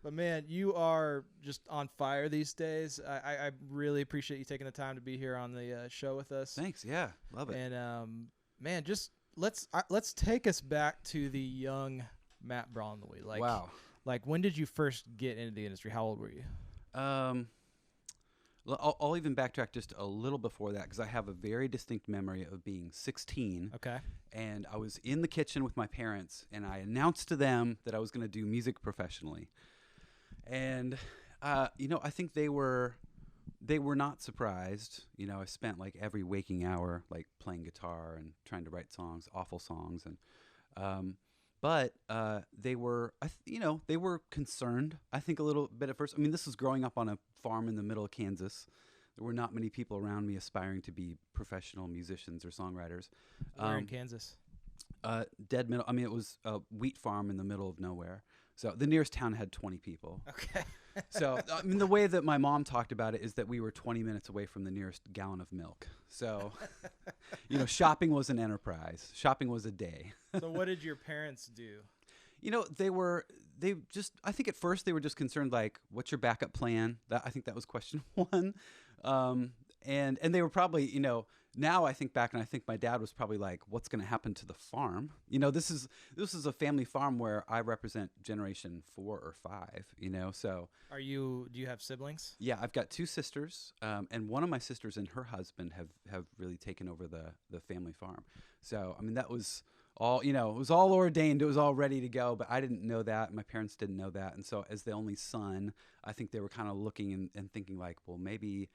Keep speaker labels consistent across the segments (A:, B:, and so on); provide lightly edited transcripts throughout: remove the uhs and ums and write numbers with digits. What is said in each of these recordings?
A: But man, you are just on fire these days. I really appreciate you taking the time to be here on the show with us.
B: Thanks. Yeah, love it.
A: And man, just let's take us back to the young Matt Bronlewee.
B: Wow.
A: Like when did you first get into the industry? How old were you?
B: I'll even backtrack just a little before that because I have a very distinct memory of being 16.
A: Okay.
B: And I was in the kitchen with my parents, and I announced to them that I was going to do music professionally. And, I think they were not surprised. I spent like every waking hour like playing guitar and trying to write songs, awful songs, and but they were, they were concerned, I think, a little bit at first. I mean, this was growing up on a farm in the middle of Kansas. There were not many people around me aspiring to be professional musicians or songwriters.
A: Where in Kansas?
B: Dead middle. I mean, it was a wheat farm in the middle of nowhere. So the nearest town had 20 people.
A: Okay.
B: So, I mean, the way that my mom talked about it is that we were 20 minutes away from the nearest gallon of milk. So, shopping was an enterprise. Shopping was a day.
A: So what did your parents do?
B: I think at first they were just concerned, like, what's your backup plan? I think that was question one. And they were probably, now I think back and I think my dad was probably like, what's going to happen to the farm? This is a family farm where I represent generation 4 or 5, so.
A: Do you have siblings?
B: Yeah, I've got 2 sisters, and one of my sisters and her husband have really taken over the family farm. So, I mean, that was all, it was all ordained. It was all ready to go, but I didn't know that. My parents didn't know that. And so as the only son, I think they were kind of looking and thinking like, well, maybe,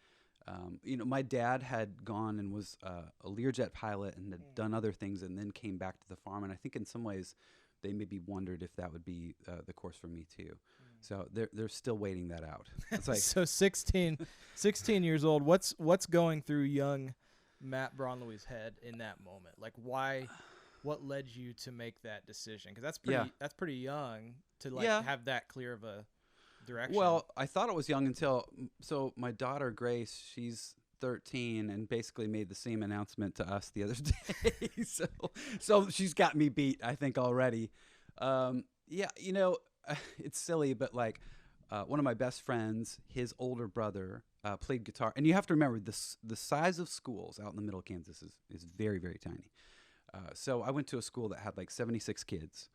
B: my dad had gone and was a Learjet pilot and had done other things and then came back to the farm. And I think in some ways they maybe wondered if that would be the course for me too. So they're still waiting that out. It's like
A: so 16 years old. What's going through young Matt Bronlewee's head in that moment? Like what led you to make that decision? Because that's pretty young to have that clear of a direction.
B: Well, I thought it was young until my daughter Grace, she's 13 and basically made the same announcement to us the other day. so she's got me beat, I think, already. It's silly, but like one of my best friends, his older brother played guitar, and you have to remember the size of schools out in the middle of Kansas is very, very tiny. So I went to a school that had like 76 kids,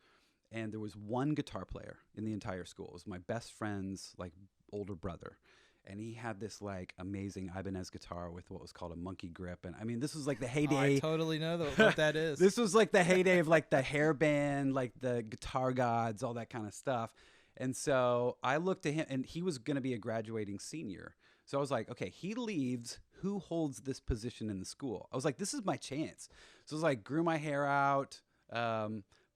B: and there was one guitar player in the entire school. It was my best friend's like older brother, and he had this like amazing Ibanez guitar with what was called a monkey grip. And I mean, this was like the heyday.
A: Oh, I totally know what that is.
B: This was like the heyday of like the hair band, like the Guitar Gods, all that kind of stuff. And so I looked at him, and he was going to be a graduating senior. So I was like, okay, he leaves. Who holds this position in the school? I was like, this is my chance. So I was like, grew my hair out,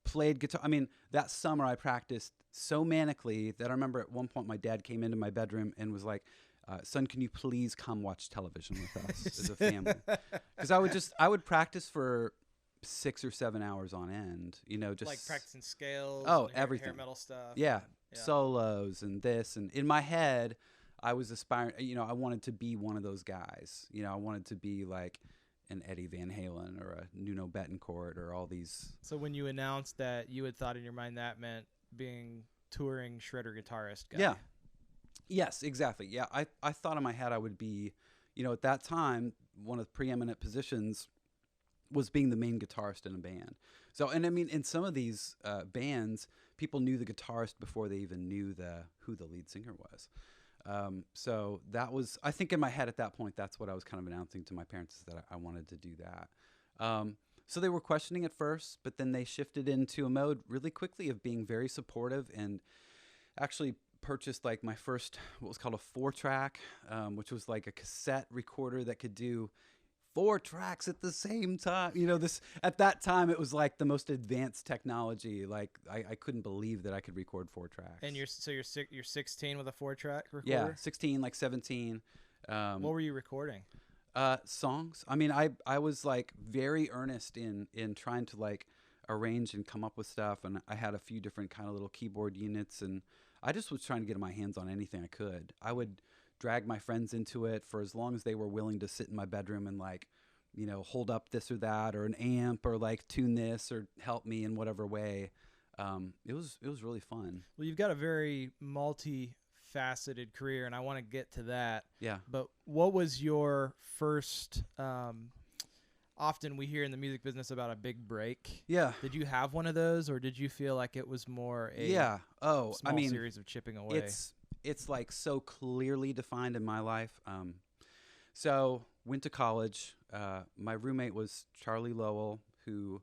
B: played guitar. I mean, that summer I practiced so manically that I remember at one point my dad came into my bedroom and was like, son, can you please come watch television with us as a family? Because I would practice for 6 or 7 hours on end, just
A: like practicing scales.
B: Oh,
A: and
B: everything.
A: hair metal stuff.
B: Yeah. Solos and this. And in my head, I was aspiring, I wanted to be one of those guys. I wanted to be like an Eddie Van Halen or a Nuno Bettencourt or all these.
A: So when you announced that, you had thought in your mind that meant being touring shredder guitarist guy.
B: Yeah. Yes, exactly. Yeah. I thought in my head I would be, at that time, one of the preeminent positions was being the main guitarist in a band. So, and I mean, in some of these bands, people knew the guitarist before they even knew who the lead singer was. So that was, I think in my head at that point, that's what I was kind of announcing to my parents, is that I wanted to do that. So they were questioning at first, but then they shifted into a mode really quickly of being very supportive, and actually purchased like my first, what was called a 4-track, which was like a cassette recorder that could do 4 tracks at the same time. This at that time it was like the most advanced technology. Like I couldn't believe that I could record 4 tracks.
A: And you're 16 with a 4-track recorder?
B: Yeah, 16, like 17.
A: What were you recording?
B: Songs. I mean, I was like very earnest in trying to like arrange and come up with stuff, and I had a few different kind of little keyboard units, and I just was trying to get my hands on anything I could. I would drag my friends into it for as long as they were willing to sit in my bedroom and like, hold up this or that or an amp or like tune this or help me in whatever way. it was really fun.
A: Well, you've got a very multi-faceted career, and I want to get to that.
B: Yeah.
A: But what was your first? Often we hear in the music business about a big break.
B: Yeah.
A: Did you have one of those, or did you feel like it was more a
B: small
A: series of chipping away?
B: It's like so clearly defined in my life. So went to college. My roommate was Charlie Lowell, who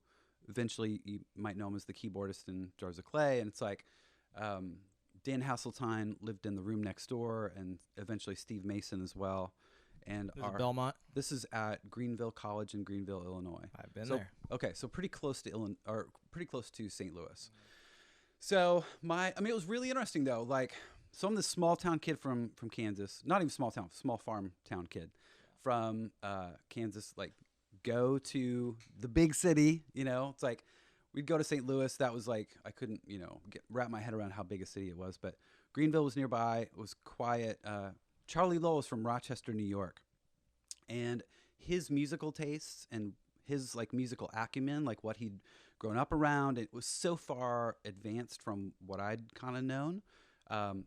B: eventually you might know him as the keyboardist in Jars of Clay. And it's like Dan Hasseltine lived in the room next door, and eventually Steve Mason as well. And
A: Belmont.
B: This is at Greenville College in Greenville, Illinois.
A: I've been there.
B: Okay, so pretty close to pretty close to St. Louis. So it was really interesting though. Like, so I'm this small town kid from Kansas, not even small town, small farm town kid from Kansas. Like, go to the big city. It's like we'd go to St. Louis. That was like I couldn't wrap my head around how big a city it was. But Greenville was nearby. It was quiet. Charlie Lowell is from Rochester, New York, and his musical tastes and his like musical acumen, like what he'd grown up around, it was so far advanced from what I'd kind of known.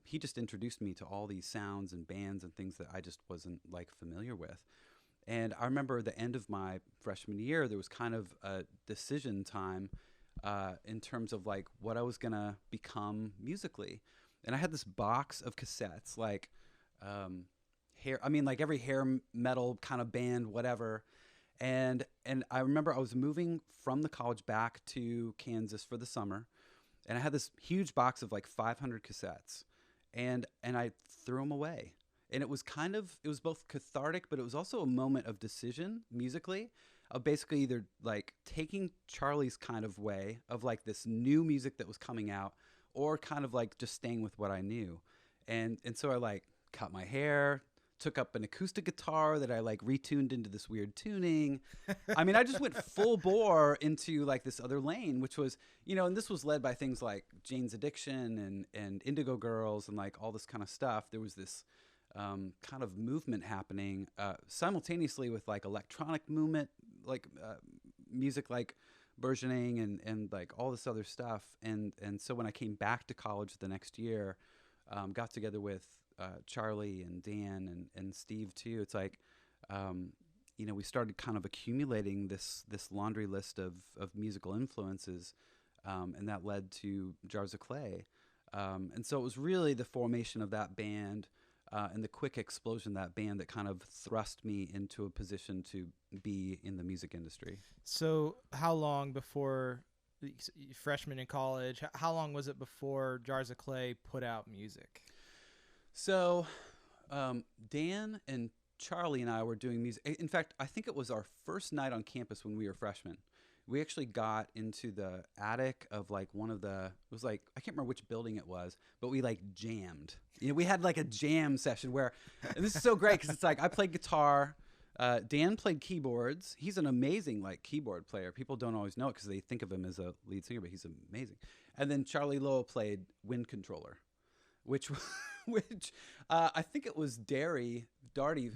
B: He just introduced me to all these sounds and bands and things that I just wasn't like familiar with. And I remember the end of my freshman year, there was kind of a decision time in terms of like what I was gonna become musically. And I had this box of cassettes, like like every hair metal kind of band, whatever. And I remember I was moving from the college back to Kansas for the summer, and I had this huge box of like 500 cassettes, and I threw them away. And it was both cathartic, but it was also a moment of decision musically, of basically either like taking Charlie's kind of way of like this new music that was coming out, or kind of like just staying with what I knew. And so I like cut my hair, took up an acoustic guitar that I like retuned into this weird tuning. I mean, I just went full bore into like this other lane, which was, and this was led by things like Jane's Addiction and Indigo Girls and like all this kind of stuff. There was this kind of movement happening simultaneously with like electronic movement, like music like versioning and like all this other stuff. And so when I came back to college the next year, got together with Charlie and Dan and Steve too. It's like, we started kind of accumulating this laundry list of musical influences, and that led to Jars of Clay. And so it was really the formation of that band and the quick explosion of that band that kind of thrust me into a position to be in the music industry.
A: So how long before freshman in college, how long was it before Jars of Clay put out music?
B: So Dan and Charlie and I were doing music. In fact, I think it was our first night on campus when we were freshmen. We actually got into the attic of like it was like, I can't remember which building it was, but we like jammed. We had like a jam session and this is so great because it's like I played guitar. Dan played keyboards. He's an amazing like keyboard player. People don't always know it because they think of him as a lead singer, but he's amazing. And then Charlie Lowell played wind controller, which I think it was Darty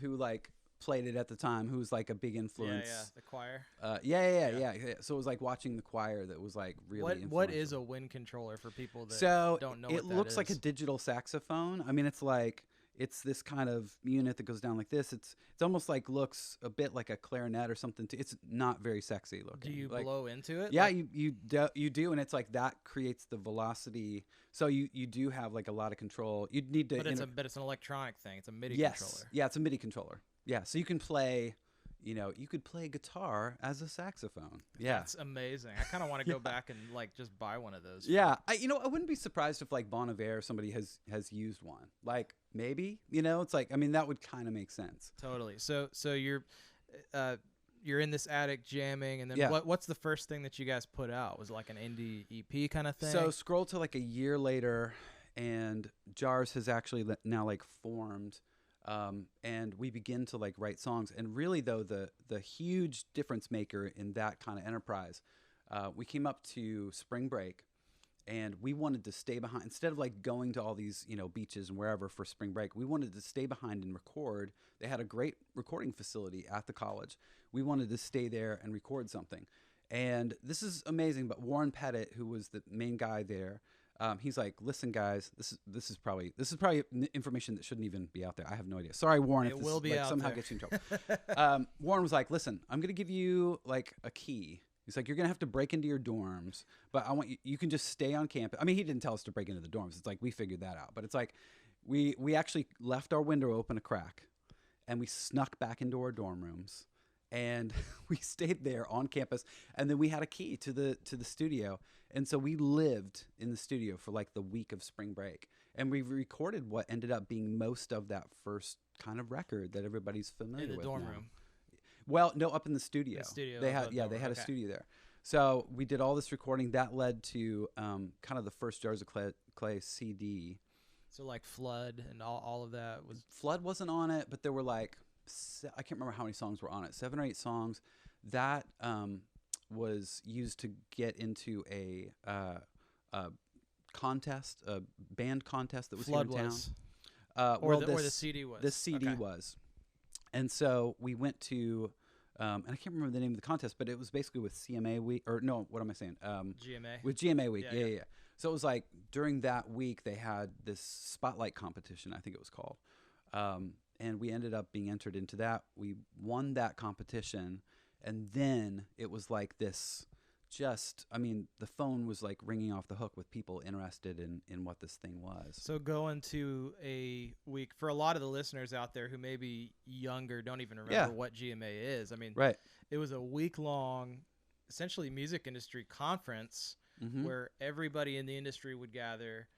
B: who like played it at the time, who was like a big influence.
A: Yeah, the choir.
B: Yeah. So it was like watching the choir that was like really influential.
A: What is a wind controller for people that don't know what that is?
B: It looks like a digital saxophone. I mean, it's this kind of unit that goes down like this. It's almost like looks a bit like a clarinet or something. It's not very sexy looking.
A: Do you blow into it?
B: Yeah, you do, and it's like that creates the velocity. So you do have like a lot of control. You'd need to.
A: But it's an electronic thing. It's a MIDI controller.
B: Yeah, it's a MIDI controller. Yeah, so you can play. You could play guitar as a saxophone. Yeah,
A: that's amazing. I kind of want to go back and like just buy one of those.
B: Yeah, I wouldn't be surprised if like Bon Iver somebody has used one. Like maybe it's like that would kind of make sense.
A: Totally. So you're in this attic jamming, and then what's the first thing that you guys put out? Was it like an indie EP kind of thing? So
B: scroll to like a year later, and Jars has actually now like formed. And we begin to like write songs, and really though the huge difference maker in that kind of enterprise, we came up to spring break, and we wanted to stay behind instead of like going to all these beaches and wherever for spring break. We wanted to stay behind and record. They had a great recording facility at the college. We wanted to stay there and record something, And this is amazing. But Warren Pettit, who was the main guy there, he's like, "Listen, guys, this is probably information that shouldn't even be out there. I have no idea. Sorry, Warren, if this like, somehow gets you in trouble." Warren was like, "Listen, I'm gonna give you like a key." He's like, "You're gonna have to break into your dorms, but I want you can just stay on campus." I mean, he didn't tell us to break into the dorms. It's like we figured that out. But it's like we actually left our window open a crack, and we snuck back into our dorm rooms, and we stayed there on campus. And then we had a key to the studio, and so we lived in the studio for like the week of spring break, and we recorded what ended up being most of that first kind of record that everybody's familiar with.
A: In the dorm
B: now.
A: room.
B: Well, no, up in the studio. They had
A: they
B: had a studio there. So we did all this recording. That led to kind of the first Jars of Clay CD.
A: So like Flood and all of that was.
B: Flood wasn't on it, but there were like I can't remember how many songs were on it. 7 or 8 songs. That was used to get into a contest, a band contest that was
A: Flood
B: here in
A: was.
B: town.
A: Or the CD was.
B: This CD was. And so we went to, and I can't remember the name of the contest, but it was basically with CMA Week, or no, what am I saying?
A: GMA.
B: With GMA Week, yeah. So it was like during that week they had this spotlight competition, I think it was called, and we ended up being entered into that. We won that competition, and then it was like this. The phone was like ringing off the hook with people interested in what this thing was.
A: So going to a week, for a lot of the listeners out there who may be younger, don't even remember what GMA is. I mean, It was a week-long, essentially music industry conference where everybody in the industry would gather.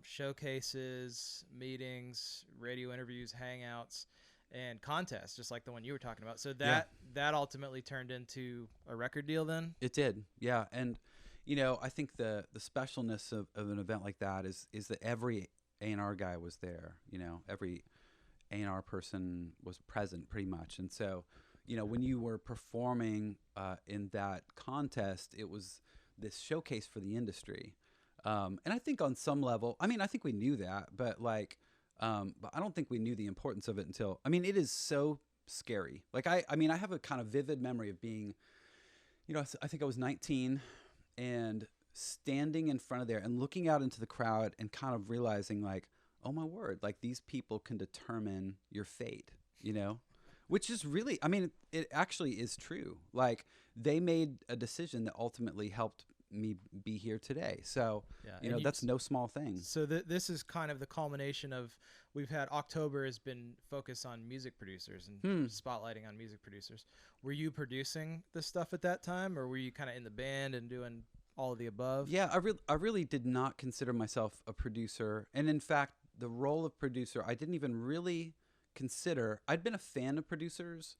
A: Showcases, meetings, radio interviews, hangouts, and contests, just like the one you were talking about. So that ultimately turned into a record deal then?
B: It did, yeah. And, I think the specialness of an event like that is that every A&R guy was there. Every A&R person was present pretty much. And so, when you were performing in that contest, it was this showcase for the industry. And I think on some level, I think we knew that, but but I don't think we knew the importance of it until, it is so scary. Like I have a kind of vivid memory of being, I think I was 19 and standing in front of there and looking out into the crowd and kind of realizing like, oh my word, like these people can determine your fate, which is really, it actually is true. Like they made a decision that ultimately helped me be here today. So, that's no small thing.
A: So this is kind of the culmination of, we've had October has been focused on music producers and spotlighting on music producers. Were you producing this stuff at that time, or were you kind of in the band and doing all of the above?
B: Yeah, I really did not consider myself a producer. And in fact, the role of producer, I didn't even really consider. I'd been a fan of producers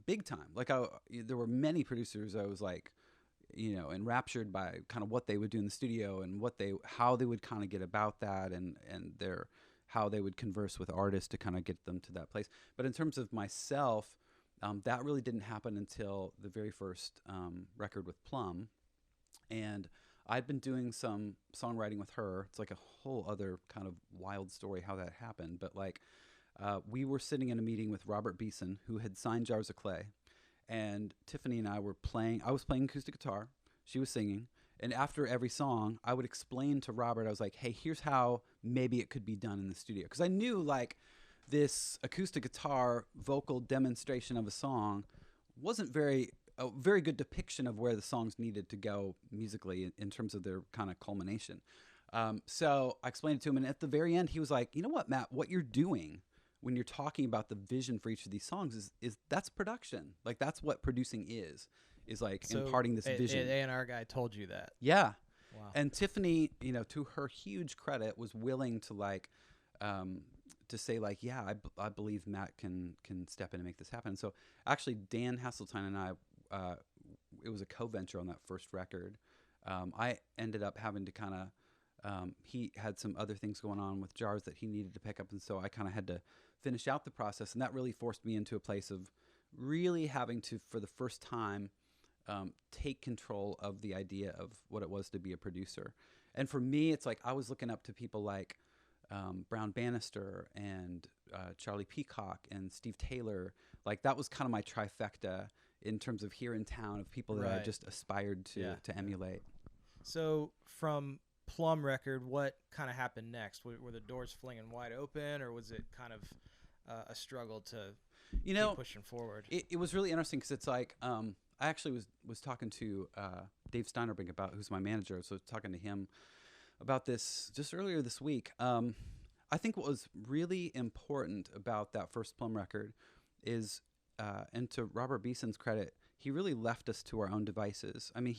B: big time. Like there were many producers I was like, enraptured by kind of what they would do in the studio and how they would kind of get about that and how they would converse with artists to kind of get them to that place. But in terms of myself, that really didn't happen until the very first record with Plum. And I'd been doing some songwriting with her. It's like a whole other kind of wild story how that happened. But we were sitting in a meeting with Robert Beeson, who had signed Jars of Clay. And Tiffany and I were playing. I was playing acoustic guitar. She was singing. And after every song, I would explain to Robert, I was like, hey, here's how maybe it could be done in the studio. Because I knew like this acoustic guitar vocal demonstration of a song wasn't a very good depiction of where the songs needed to go musically in terms of their kind of culmination. So I explained it to him. And at the very end, he was like, you know what, Matt, what you're doing when you're talking about the vision for each of these songs is that's production. Like that's what producing is like imparting this vision.
A: An A&R guy told you that.
B: Yeah.
A: Wow.
B: And Tiffany, to her huge credit, was willing to to say like, yeah, I believe Matt can step in and make this happen. So actually Dan Hasseltine and I, it was a co-venture on that first record. I ended up having to kind of, he had some other things going on with Jars that he needed to pick up. And so I kind of had to finish out the process. And that really forced me into a place of really having to, for the first time, take control of the idea of what it was to be a producer. And for me, it's like I was looking up to people like Brown Bannister and Charlie Peacock and Steve Taylor. Like that was kind of my trifecta in terms of here in town of people that I just aspired to emulate.
A: So from Plum record, what kind of happened next? Were the doors flinging wide open, or was it kind of a struggle to keep pushing forward?
B: It was really interesting because it's like I actually was talking to Dave Steinerbrink who's my manager, so talking to him about this just earlier this week. I think what was really important about that first Plum record is, and to Robert Beeson's credit, he really left us to our own devices. I mean,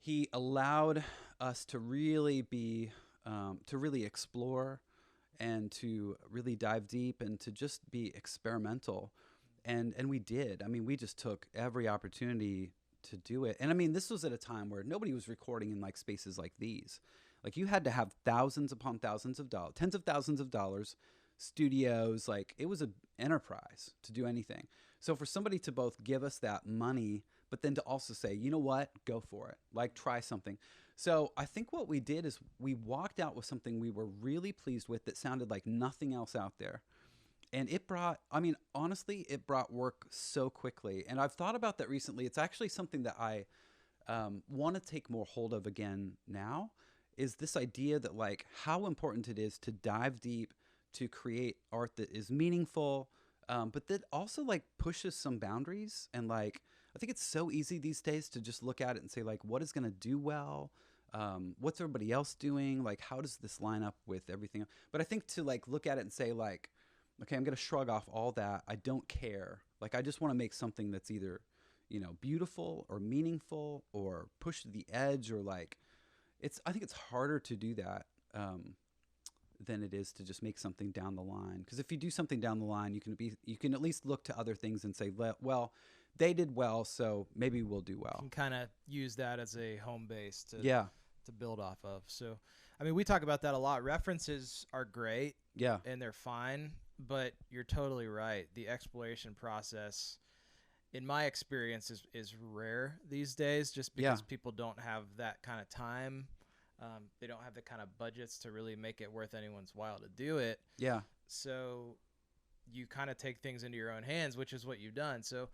B: he allowed us to really to really explore and to really dive deep and to just be experimental. And we did. I mean, we just took every opportunity to do it. And I mean, this was at a time where nobody was recording in like spaces like these. Like you had to have thousands upon thousands of dollars, tens of thousands of dollars, studios. Like it was an enterprise to do anything. So for somebody to both give us that money, but then to also say, you know what, go for it, like try something. So I think what we did is we walked out with something we were really pleased with that sounded like nothing else out there. And it brought, I mean, honestly, it brought work so quickly. And I've thought about that recently. It's actually something that I want to take more hold of again now, is this idea that like how important it is to dive deep, to create art that is meaningful, but that also like pushes some boundaries. And like, I think it's so easy these days to just look at it and say like, what is going to do well? What's everybody else doing? Like, how does this line up with everything? But I think to like look at it and say like, okay, I'm going to shrug off all that. I don't care. Like, I just want to make something that's either, beautiful or meaningful or push to the edge, or like, I think it's harder to do that than it is to just make something down the line. Because if you do something down the line, you can at least look to other things and say, well, they did well, so maybe we'll do well.
A: You can kind of use that as a home base to build off of. So, I mean, we talk about that a lot. References are great, and they're fine, but you're totally right. The exploration process, in my experience, is rare these days, just because people don't have that kind of time. They don't have the kind of budgets to really make it worth anyone's while to do it. Yeah. So you kind of take things into your own hands, which is what you've done. So,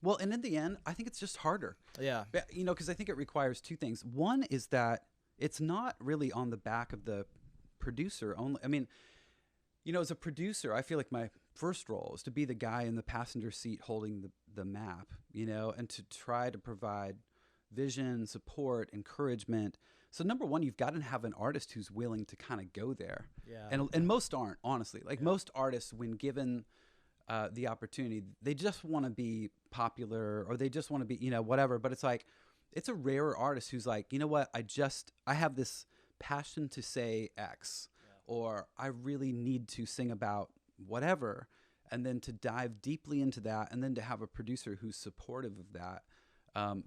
B: well, and in the end, I think it's just harder.
A: Yeah.
B: Because I think it requires two things. One is that it's not really on the back of the producer only. I mean, as a producer, I feel like my first role is to be the guy in the passenger seat holding the map, and to try to provide vision, support, encouragement. So number one, you've got to have an artist who's willing to kind of go there. Yeah. And most aren't, honestly. Like most artists, when given the opportunity, they just want to be popular, or they just want to be, whatever. But it's like, it's a rarer artist who's like, you know what, I have this passion to say X, or I really need to sing about whatever. And then to dive deeply into that, and then to have a producer who's supportive of that,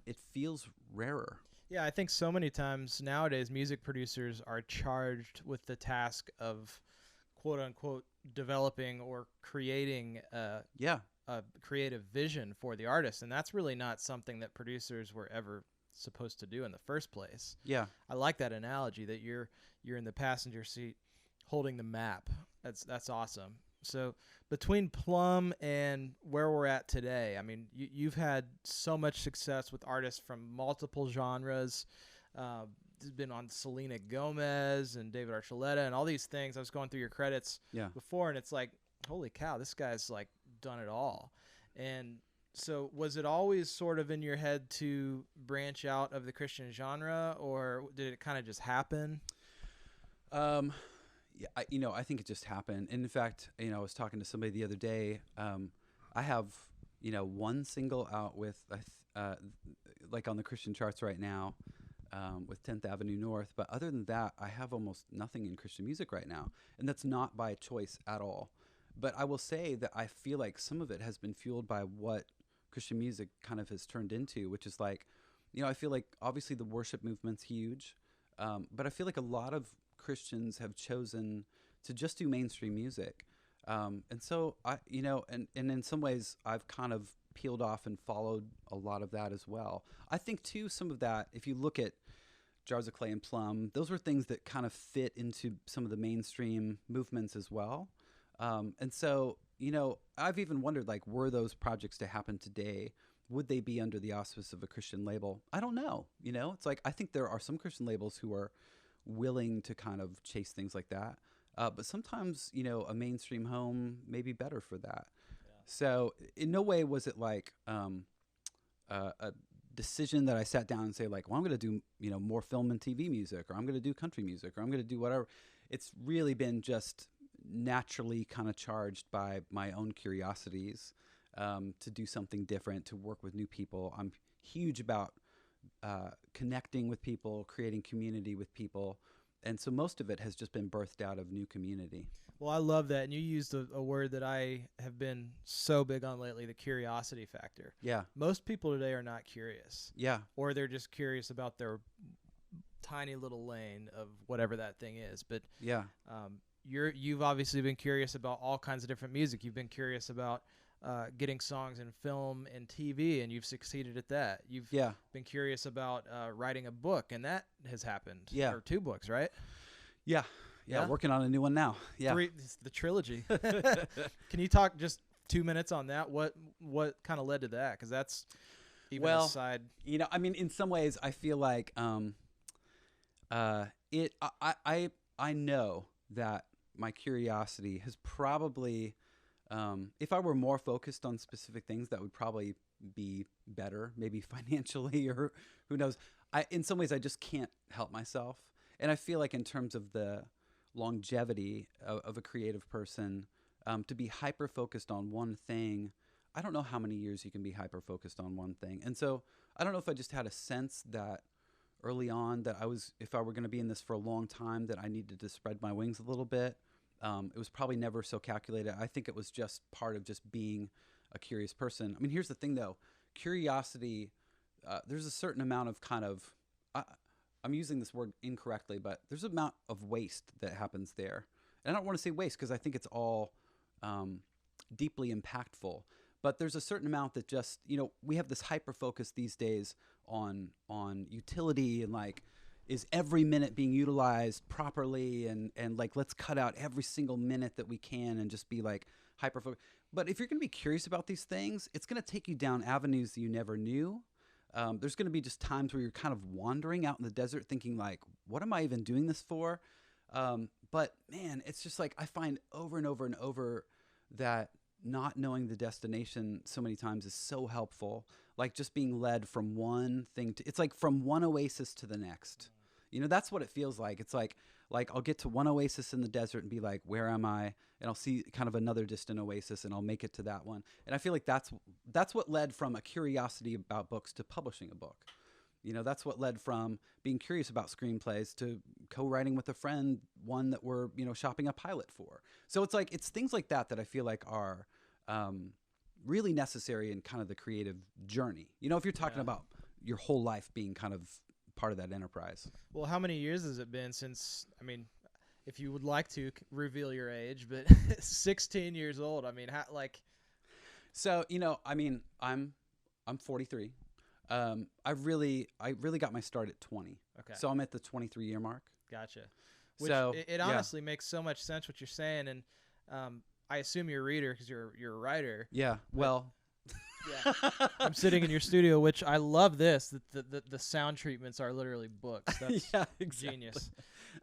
B: it feels rarer.
A: Yeah, I think so many times nowadays music producers are charged with the task of quote unquote developing or creating a creative vision for the artist, and that's really not something that producers were ever supposed to do in the first place. Yeah. I like that analogy that you're in the passenger seat holding the map. That's awesome. So between Plum and where we're at today, I mean, you've had so much success with artists from multiple genres. Been on Selena Gomez and David Archuleta and all these things. I was going through your credits before, and it's like, holy cow, this guy's like done it all. And so was it always sort of in your head to branch out of the Christian genre, or did it kind of just happen?
B: Yeah, I think it just happened. And in fact, I was talking to somebody the other day. I have, one single out with, like on the Christian charts right now, with 10th Avenue North. But other than that, I have almost nothing in Christian music right now. And that's not by choice at all. But I will say that I feel like some of it has been fueled by what Christian music kind of has turned into, which is like, I feel like obviously the worship movement's huge. But I feel like a lot of Christians have chosen to just do mainstream music. And so and in some ways I've kind of peeled off and followed a lot of that as well. I think too, some of that, if you look at Jars of Clay and Plum, those were things that kind of fit into some of the mainstream movements as well. And so, I've even wondered, like, were those projects to happen today, would they be under the auspice of a Christian label? I don't know. You know, it's like, I think there are some Christian labels who are willing to kind of chase things like that. But sometimes, you know, a mainstream home may be better for that. Yeah. So in no way was it like a decision that I sat down and say like, well, I'm going to do, you know, more film and TV music, or I'm going to do country music, or I'm going to do whatever. It's really been just naturally kind of charged by my own curiosities to do something different, to work with new people. I'm huge about connecting with people, creating community with people. And so most of it has just been birthed out of new community.
A: Well, I love that. And you used a word that I have been so big on lately, the curiosity factor.
B: Yeah.
A: Most people today are not curious.
B: Yeah.
A: Or they're just curious about their tiny little lane of whatever that thing is. But
B: yeah,
A: you've obviously been curious about all kinds of different music. You've been curious about getting songs in film and TV, and you've succeeded at that. You've been curious about writing a book, and that has happened. Yeah. Or 2 books, right?
B: Yeah. Yeah, working on a new one now. Yeah.
A: 3, the trilogy. Can you talk just 2 minutes on that? What kind of led to that? Because that's even a side.
B: You know, I mean, in some ways, I feel like I know that my curiosity has probably, if I were more focused on specific things, that would probably be better, maybe financially, or who knows. In some ways, I just can't help myself. And I feel like in terms of the longevity of a creative person, to be hyper-focused on one thing, I don't know how many years you can be hyper-focused on one thing. And so I don't know if I just had a sense that early on that if I were going to be in this for a long time, that I needed to spread my wings a little bit. It was probably never so calculated. I think it was just part of just being a curious person. I mean, here's the thing, though. Curiosity, there's a certain amount of kind of, I'm using this word incorrectly, but there's an amount of waste that happens there. And I don't want to say waste because I think it's all deeply impactful. But there's a certain amount that just, you know, we have this hyper focus these days on utility and like, is every minute being utilized properly, and like, let's cut out every single minute that we can and just be like hyper focused. But if you're going to be curious about these things, it's going to take you down avenues that you never knew. There's going to be just times where you're kind of wandering out in the desert thinking like, what am I even doing this for? But man, it's just like, I find over and over and over that not knowing the destination so many times is so helpful. Like just being led from one thing to, it's like from one oasis to the next. You know, that's what it feels like. It's like I'll get to one oasis in the desert and be like, where am I? And I'll see kind of another distant oasis and I'll make it to that one. And I feel like that's what led from a curiosity about books to publishing a book. You know, that's what led from being curious about screenplays to co-writing with a friend one that we're, you know, shopping a pilot for. So it's like, it's things like that I feel like are really necessary in kind of the creative journey. You know, if you're talking about your whole life being kind of part of that enterprise.
A: Well, how many years has it been since, I mean, if you would like to reveal your age, but 16 years old, I mean, how, like.
B: So, you know, I mean, I'm 43. I really got my start at 20. Okay. So I'm at the 23-year mark.
A: Gotcha. Which so it honestly makes so much sense what you're saying, and I assume you're a reader because you're a writer.
B: Yeah. Well.
A: Yeah. I'm sitting in your studio, which I love. This the sound treatments are literally books. That's genius.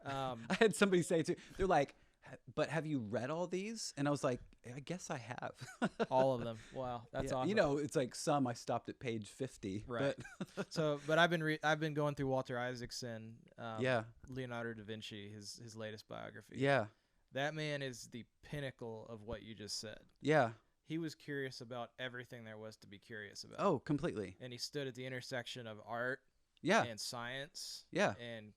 B: I had somebody say too. They're like, "But have you read all these?" And I was like, "I guess I have."
A: All of them. Wow, that's awesome.
B: You know, it's like some I stopped at page 50.
A: Right. But I've been going through Walter Isaacson. Leonardo da Vinci, his latest biography.
B: Yeah.
A: That man is the pinnacle of what you just said.
B: Yeah.
A: He was curious about everything there was to be curious about.
B: Oh, completely.
A: And he stood at the intersection of art and science and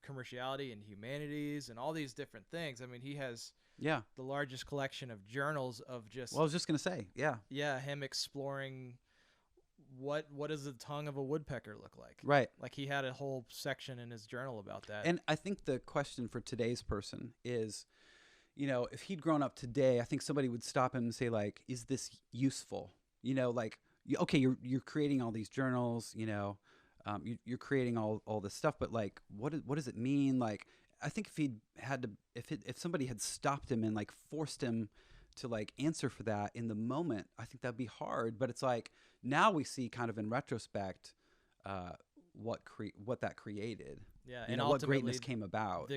A: commerciality and humanities and all these different things. I mean, he has the largest collection of journals of just...
B: Well, I was just going to say,
A: Yeah, him exploring what does the tongue of a woodpecker look like.
B: Right.
A: Like he had a whole section in his journal about that.
B: And I think the question for today's person is... You know, if he'd grown up today, I think somebody would stop him and say, like, is this useful? You know, like, okay, you're creating all these journals, you know, you're creating all this stuff, but like, what does it mean? Like, I think if somebody had stopped him and like forced him to like answer for that in the moment. I think that'd be hard, but it's like now we see kind of in retrospect what that created.
A: Yeah,
B: you
A: and
B: know, what greatness came about.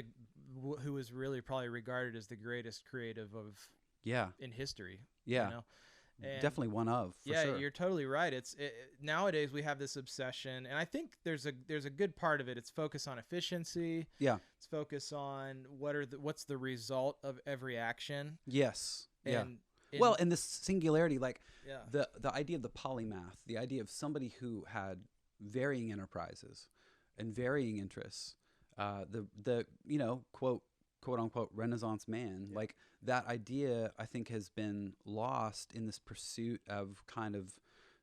A: Who was really probably regarded as the greatest creative of in history.
B: Yeah.
A: You know? And
B: definitely one of, for sure.
A: You're totally right. Nowadays we have this obsession, and I think there's a good part of it. It's focus on efficiency.
B: Yeah.
A: It's focus on what's the result of every action.
B: Yes.
A: And
B: and this singularity, like the idea of the polymath, the idea of somebody who had varying enterprises and varying interests, the quote unquote Renaissance man, like that idea I think has been lost in this pursuit of kind of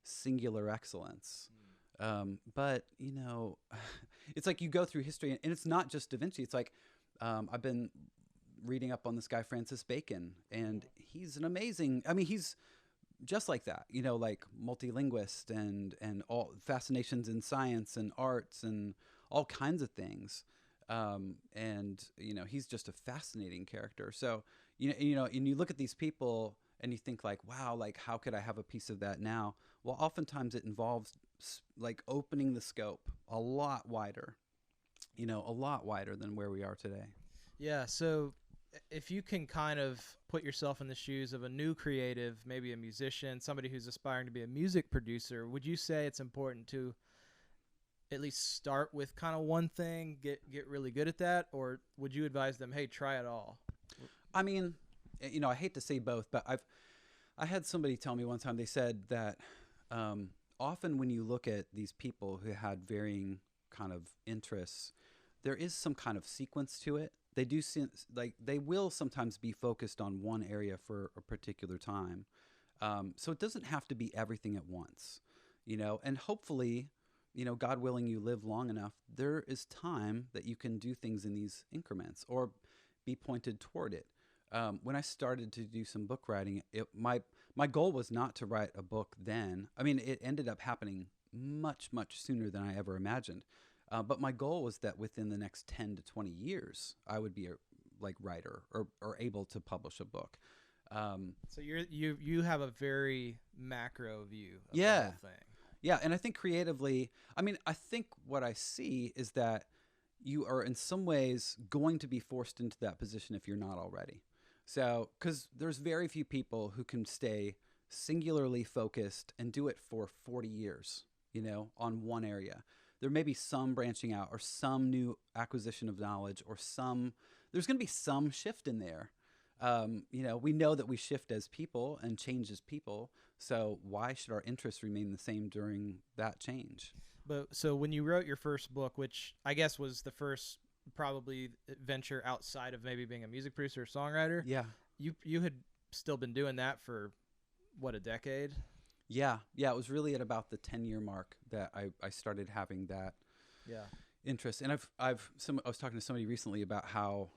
B: singular excellence. But it's like you go through history, and it's not just Da Vinci. It's like I've been reading up on this guy Francis Bacon, and he's an amazing, he's just like that, like multilinguist and all fascinations in science and arts and all kinds of things. And he's just a fascinating character. So and you look at these people and you think like, wow, like how could I have a piece of that now? Well, oftentimes it involves like opening the scope a lot wider than where we are today.
A: Yeah. So if you can kind of put yourself in the shoes of a new creative, maybe a musician, somebody who's aspiring to be a music producer, would you say it's important to at least start with kind of one thing, get really good at that, or would you advise them, hey, try it all?
B: I mean, I hate to say both, but I had somebody tell me one time, they said that often when you look at these people who had varying kind of interests, there is some kind of sequence to it. They do like they will sometimes be focused on one area for a particular time. So it doesn't have to be everything at once, and hopefully, God willing, you live long enough, there is time that you can do things in these increments or be pointed toward it. When I started to do some book writing, my goal was not to write a book then. I mean, it ended up happening much, much sooner than I ever imagined. But my goal was that within the next 10 to 20 years, I would be a writer or able to publish a book.
A: So you have a very macro view of the whole thing.
B: Yeah, and I think creatively, I think what I see is that you are in some ways going to be forced into that position if you're not already. So, because there's very few people who can stay singularly focused and do it for 40 years, on one area. There may be some branching out or some new acquisition of knowledge or there's going to be some shift in there. We know that we shift as people and change as people. So why should our interests remain the same during that change?
A: But so when you wrote your first book, which I guess was the first probably venture outside of maybe being a music producer or songwriter, you had still been doing that for what, a decade?
B: Yeah. It was really at about the 10-year mark that I started having that interest. And I was talking to somebody recently about how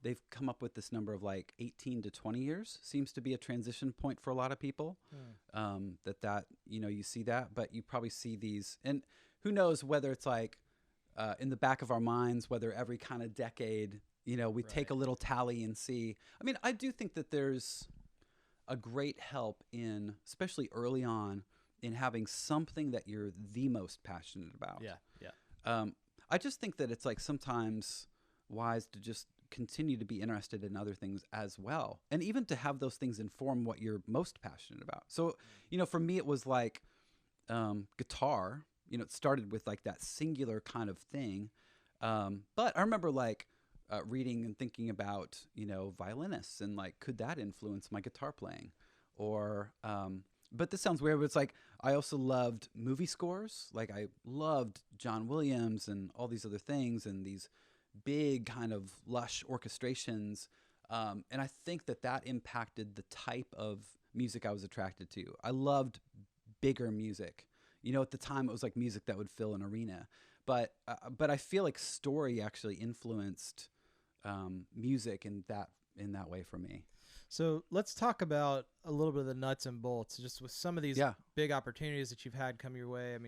B: they've come up with this number of like 18 to 20 years seems to be a transition point for a lot of people. That you see that, but you probably see these, and who knows whether it's like in the back of our minds, whether every kind of decade, we take a little tally and see. I do think that there's a great help in, especially early on, in having something that you're the most passionate about. I just think that it's like sometimes wise to just continue to be interested in other things as well, and even to have those things inform what you're most passionate about. So for me it was like guitar. It started with like that singular kind of thing, but I remember like reading and thinking about violinists and like, could that influence my guitar playing? Or but this sounds weird, but it's like I also loved movie scores. Like I loved John Williams and all these other things and these big kind of lush orchestrations, and I think that impacted the type of music I was attracted to. I loved bigger music. At the time it was like music that would fill an arena, but I feel like story actually influenced music in that way for me.
A: So let's talk about a little bit of the nuts and bolts, just with some of these big opportunities that you've had come your way.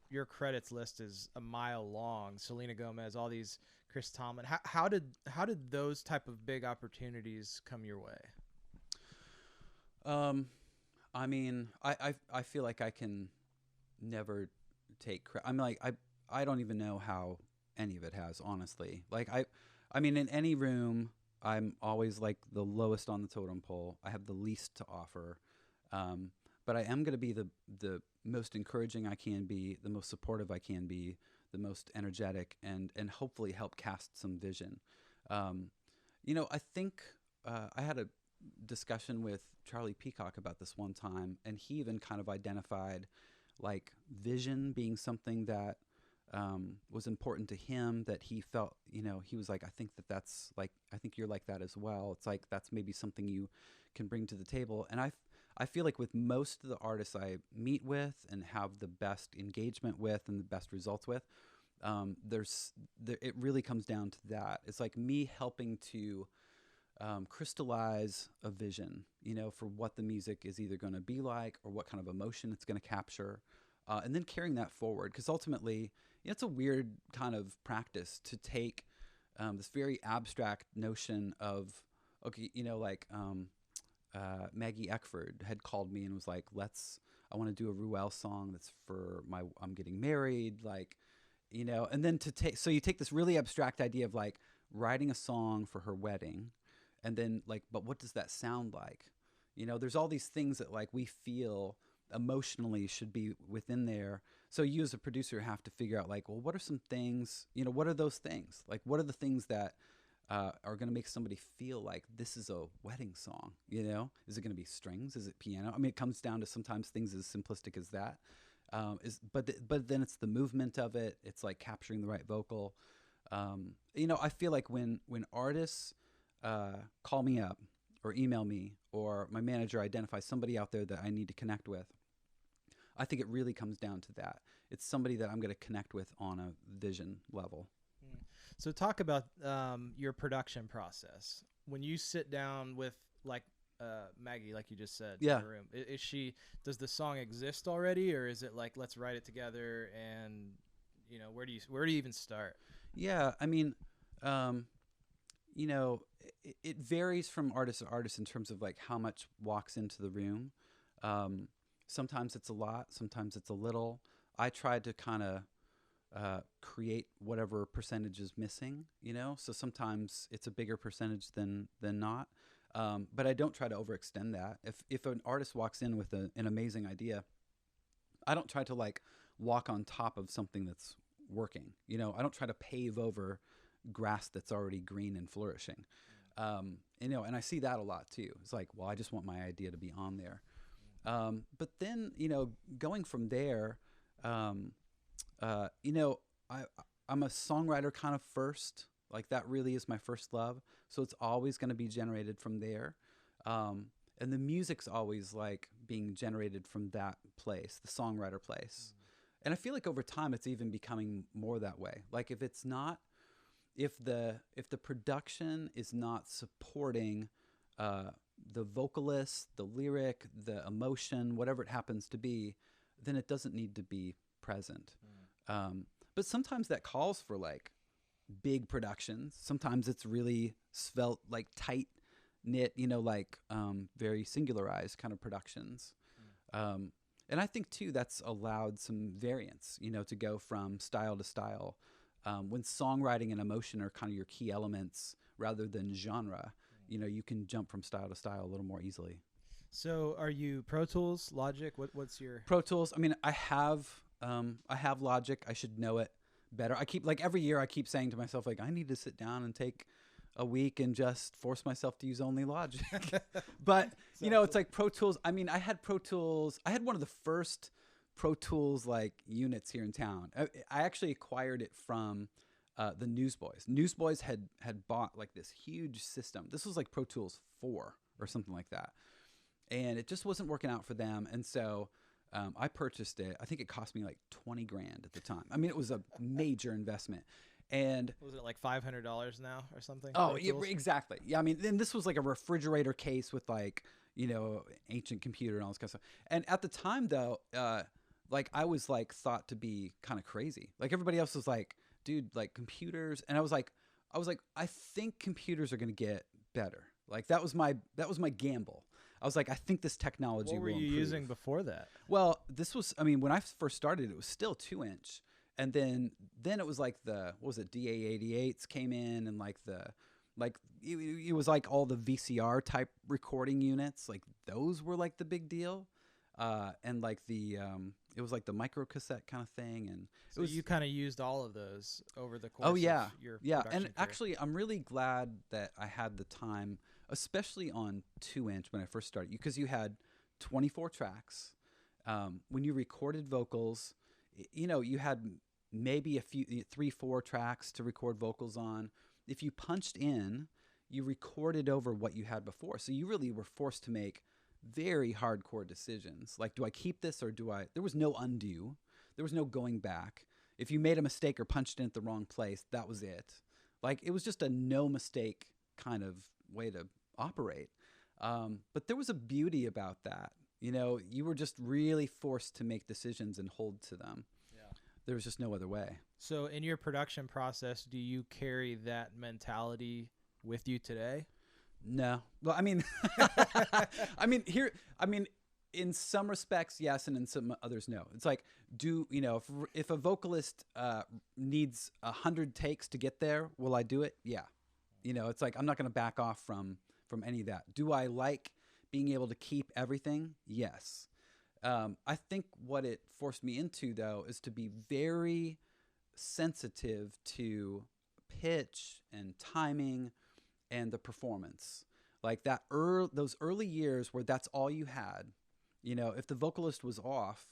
A: Your credits list is a mile long. Selena Gomez, all these, Chris Tomlin. How did those type of big opportunities come your way?
B: I mean, I feel like I can never take credit. I'm like, I don't even know how any of it has, honestly. Like, I mean, in any room, I'm always like the lowest on the totem pole. I have the least to offer. But I am going to be the most encouraging I can be, the most supportive I can be, the most energetic, and hopefully help cast some vision. I think I had a discussion with Charlie Peacock about this one time, and he even kind of identified like vision being something that was important to him, that he felt, he was like, I think that's like, I think you're like that as well. It's like, that's maybe something you can bring to the table. And I feel like with most of the artists I meet with and have the best engagement with and the best results with, it really comes down to that. It's like me helping to crystallize a vision, for what the music is either going to be like or what kind of emotion it's going to capture, and then carrying that forward. Because ultimately, it's a weird kind of practice to take this very abstract notion of, okay, Maggie Eckford had called me and was like, I want to do a Ruel song that's for I'm getting married, like, and then so you take this really abstract idea of like writing a song for her wedding, and then like, but what does that sound like? There's all these things that like we feel emotionally should be within there. So you as a producer have to figure out like, well, what are some things, what are those things? Like, what are the things that are going to make somebody feel like this is a wedding song? Is it going to be strings? Is it piano? I mean, it comes down to sometimes things as simplistic as that. But then it's the movement of it. It's like capturing the right vocal. I feel like when artists call me up or email me, or my manager identifies somebody out there that I need to connect with, I think it really comes down to that. It's somebody that I'm going to connect with on a vision level.
A: So talk about your production process. When you sit down with like Maggie, like you just said,
B: yeah,
A: in the room, does the song exist already, or is it like, let's write it together, and where do you even start?
B: Yeah, I mean, it varies from artist to artist in terms of like how much walks into the room. Sometimes it's a lot, sometimes it's a little. I try to kind of create whatever percentage is missing, so sometimes it's a bigger percentage than not. But I don't try to overextend that. If an artist walks in with an amazing idea, I don't try to like walk on top of something that's working. I don't try to pave over grass that's already green and flourishing. And I see that a lot too. It's like, well, I just want my idea to be on there. But then, going from there, I'm a songwriter kind of first. Like that really is my first love. So it's always going to be generated from there. And the music's always like being generated from that place, the songwriter place. And I feel like over time it's even becoming more that way. Like if the production is not supporting the vocalist, the lyric, the emotion, whatever it happens to be, then it doesn't need to be present. But sometimes that calls for like big productions. Sometimes it's really svelte, like tight knit, very singularized kind of productions. And I think too, that's allowed some variance, to go from style to style. When songwriting and emotion are kind of your key elements rather than genre, you can jump from style to style a little more easily.
A: So are you Pro Tools, Logic? What's your
B: Pro Tools? I mean, I have Logic. I should know it better. I keep like every year I keep saying to myself, like, I need to sit down and take a week and just force myself to use only Logic. But it's like Pro Tools. I mean, I had Pro Tools. I had one of the first Pro Tools like units here in town. I actually acquired it from the Newsboys. Newsboys had bought like this huge system. This was like Pro Tools 4 or something like that. And it just wasn't working out for them. And so I purchased it. I think it cost me like $20,000 at the time. I mean, it was a major investment. And
A: was it like $500 now or something?
B: Oh, yeah, exactly. Yeah, I mean, and this was like a refrigerator case with like, ancient computer and all this kind of stuff. And at the time though, like I was like thought to be kind of crazy. Like everybody else was like, dude, like computers. And I was like, I think computers are going to get better. Like that was my gamble. I was like, I think this technology will
A: improve. What were you using before that?
B: Well, this was, I mean, when I first started, it was still 2-inch. And then it was like what was it, DA88s came in, and like it was like all the VCR type recording units, like those were like the big deal. And like it was like the micro cassette kind of thing. And
A: so you kind of used all of those over the course
B: of your
A: production
B: and
A: career.
B: Actually, I'm really glad that I had the time, especially on 2-inch when I first started, because you had 24 tracks. When you recorded vocals, you had maybe 3-4 tracks to record vocals on. If you punched in, you recorded over what you had before. So you really were forced to make very hardcore decisions. Like, do I keep this or do I? There was no undo. There was no going back. If you made a mistake or punched in at the wrong place, that was it. Like, it was just a no mistake kind of way to operate. But there was a beauty about that. You were just really forced to make decisions and hold to them. There was just no other way.
A: So in your production process, do you carry that mentality with you today?
B: No. Well, in some respects, yes, and in some others, no. It's like, if a vocalist needs 100 takes to get there, will I do it? Yeah. It's like, I'm not going to back off from any of that. Do I like being able to keep everything? Yes. I think what it forced me into, though, is to be very sensitive to pitch and timing and the performance. Like those early years where that's all you had. If the vocalist was off,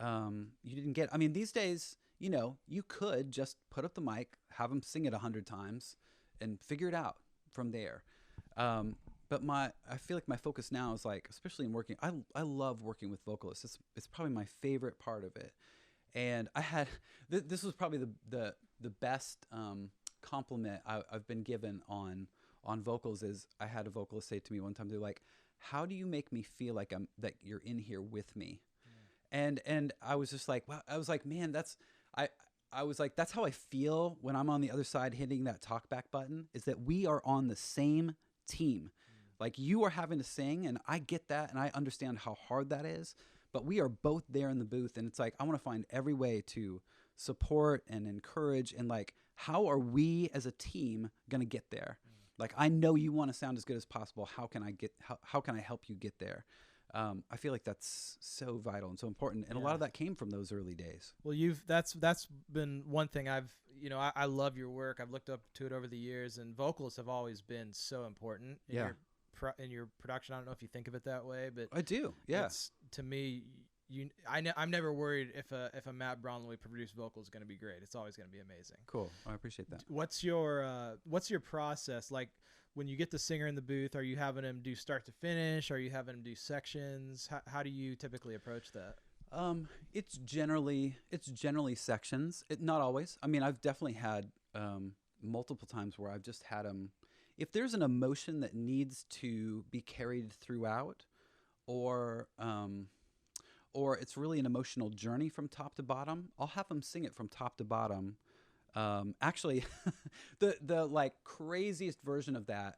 B: you didn't get. I mean, these days, you could just put up the mic, have them sing it 100 times, and figure it out from there. But I feel like my focus now is like, especially in working, I love working with vocalists. It's probably my favorite part of it. And I had, this was probably the best compliment I've been given on vocals. Is I had a vocalist say to me one time, they're like, how do you make me feel like that you're in here with me? Mm. And I was just like, wow, I was like, man, I was like, that's how I feel when I'm on the other side hitting that talkback button, is that we are on the same team. Like, you are having to sing, and I get that, and I understand how hard that is, but we are both there in the booth, and it's like, I want to find every way to support and encourage, and like, how are we as a team going to get there? Like, I know you want to sound as good as possible. How can I help you get there? I feel like that's so vital and so important, and a lot of that came from those early days.
A: Well, that's been one thing I love your work. I've looked up to it over the years, and vocals have always been so important in your production. I don't know if you think of it that way, but
B: I do. Yeah.
A: To me, I'm never worried if a Matt Bronlewee produced vocal is going to be great. It's always going to be amazing.
B: Cool. I appreciate that.
A: What's your process like? When you get the singer in the booth, are you having him do start to finish? Are you having him do sections? How do you typically approach that?
B: It's generally sections. Not always. I mean, I've definitely had multiple times where I've just had him. If there's an emotion that needs to be carried throughout, or it's really an emotional journey from top to bottom, I'll have him sing it from top to bottom. Actually, the like craziest version of that,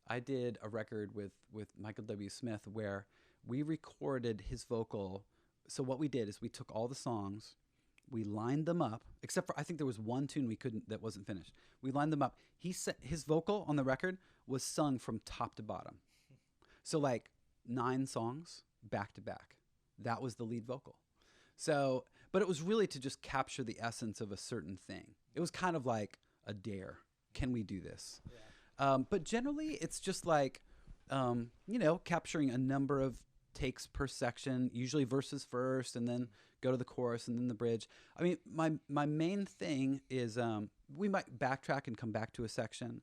B: I did a record with Michael W. Smith where we recorded his vocal. So what we did is we took all the songs, we lined them up, except for I think there was one tune that wasn't finished. We lined them up. His vocal on the record was sung from top to bottom. So like 9 songs back to back. That was the lead vocal. So, but it was really to just capture the essence of a certain thing. It was kind of like a dare. Can we do this? Yeah. But generally, it's just like, capturing a number of takes per section, usually verses first, and then go to the chorus, and then the bridge. I mean, my main thing is we might backtrack and come back to a section.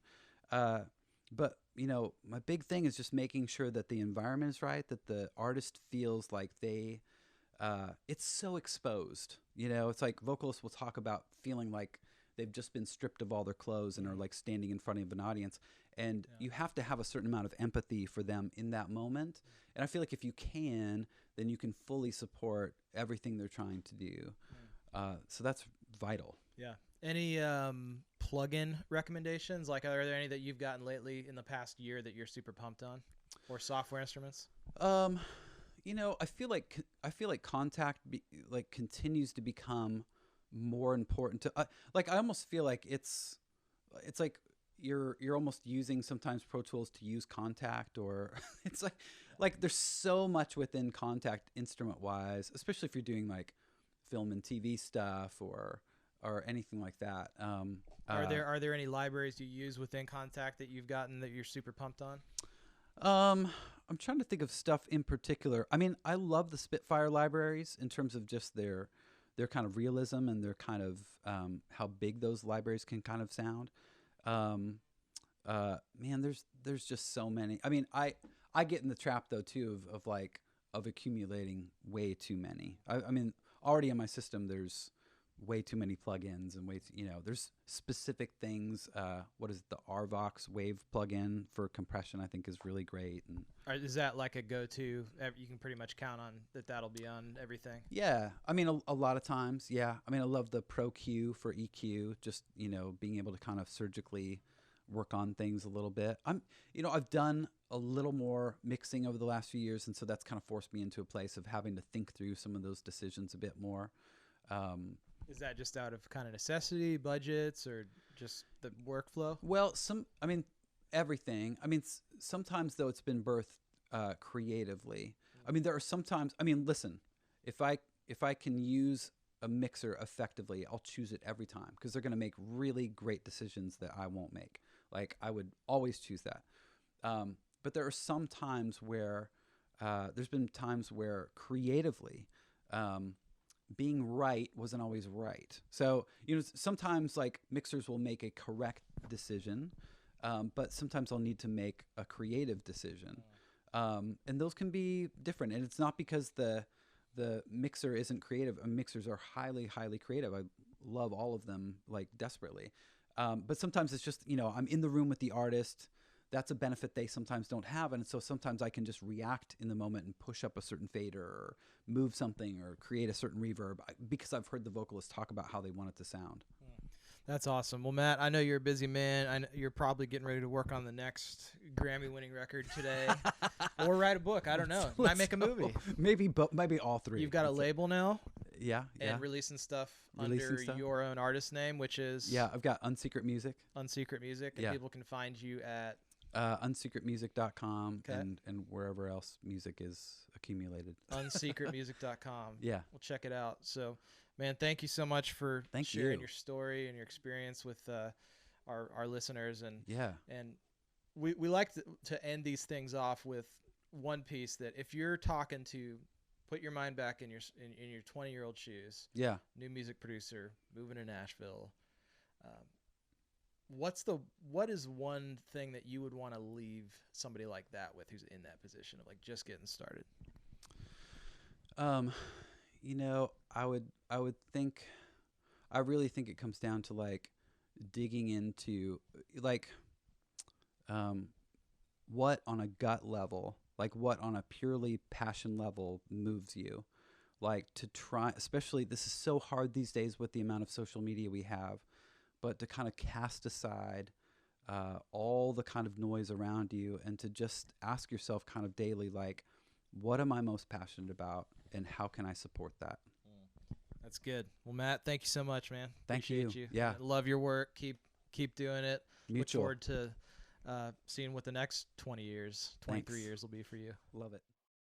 B: But, my big thing is just making sure that the environment is right, that the artist feels like it's so exposed. It's like vocalists will talk about feeling like they've just been stripped of all their clothes and are like standing in front of an audience. And you have to have a certain amount of empathy for them in that moment. And I feel like if you can, then you can fully support everything they're trying to do. So that's vital.
A: Yeah. Any plug-in recommendations? Like, are there any that you've gotten lately in the past year that you're super pumped on? or software instruments?
B: You know, I feel like contact continues to become more important to like I almost feel like it's like you're almost using sometimes Pro Tools to use Contact, or it's like there's so much within Contact instrument wise, especially if you're doing like film and TV stuff or anything like that.
A: Are there any libraries you use within Contact that you've gotten that you're super pumped on?
B: I'm trying to think of stuff in particular. I mean, I love the Spitfire libraries in terms of just their kind of realism and their kind of how big those libraries can kind of sound. Man, there's just so many. I mean, I get in the trap though too of accumulating way too many. I mean, already in my system there's way too many plugins and there's specific things. What is it? The RVox Wave plugin for compression I think is really great. And
A: is that like a go-to? You can pretty much count on that'll be on everything.
B: Yeah, I mean a lot of times. Yeah, I mean I love the Pro Q for EQ. Just being able to kind of surgically work on things a little bit. I've done a little more mixing over the last few years, and so that's kind of forced me into a place of having to think through some of those decisions a bit more.
A: Is that just out of kind of necessity, budgets, or just the workflow?
B: Well, everything. I mean, sometimes though it's been birthed creatively. I mean, there are sometimes. I mean, listen, if I can use a mixer effectively, I'll choose it every time because they're going to make really great decisions that I won't make. Like I would always choose that. But there are some times where there's been times where creatively. Being right wasn't always right. So, sometimes like mixers will make a correct decision, but sometimes I'll need to make a creative decision. And those can be different. And it's not because the mixer isn't creative. Mixers are highly, highly creative. I love all of them like desperately. But sometimes it's just, I'm in the room with the artist. That's a benefit they sometimes don't have. And so sometimes I can just react in the moment and push up a certain fader or move something or create a certain reverb because I've heard the vocalist talk about how they want it to sound.
A: That's awesome. Well, Matt, I know you're a busy man. I know you're probably getting ready to work on the next Grammy-winning record today or write a book. I don't know. Might make a movie.
B: Maybe all three.
A: You've got a label now?
B: Yeah.
A: And releasing stuff under your own artist name, which is?
B: Yeah, I've got Unsecret Music.
A: Unsecret Music. And people can find you at?
B: Unsecretmusic.com and wherever else music is accumulated.
A: Unsecretmusic.com.
B: Yeah.
A: We'll check it out. So, man, thank you so much for sharing your story and your experience with our listeners. And we like to end these things off with one piece that if you're talking to, put your mind back in your 20-year-old shoes.
B: Yeah.
A: New music producer, moving to Nashville. What is one thing that you would want to leave somebody like that with who's in that position of like just getting started?
B: I really think it comes down to like digging into like what on a gut level, like what on a purely passion level moves you. Like to try, especially this is so hard these days with the amount of social media we have, but to kind of cast aside all the kind of noise around you and to just ask yourself kind of daily, like, what am I most passionate about and how can I support that?
A: That's good. Well, Matt, thank you so much, man.
B: Thank
A: you.
B: Yeah.
A: I love your work. Keep doing it.
B: Mutual.
A: Look forward to seeing what the next 20 years, 23 years will be for you.
B: Love it.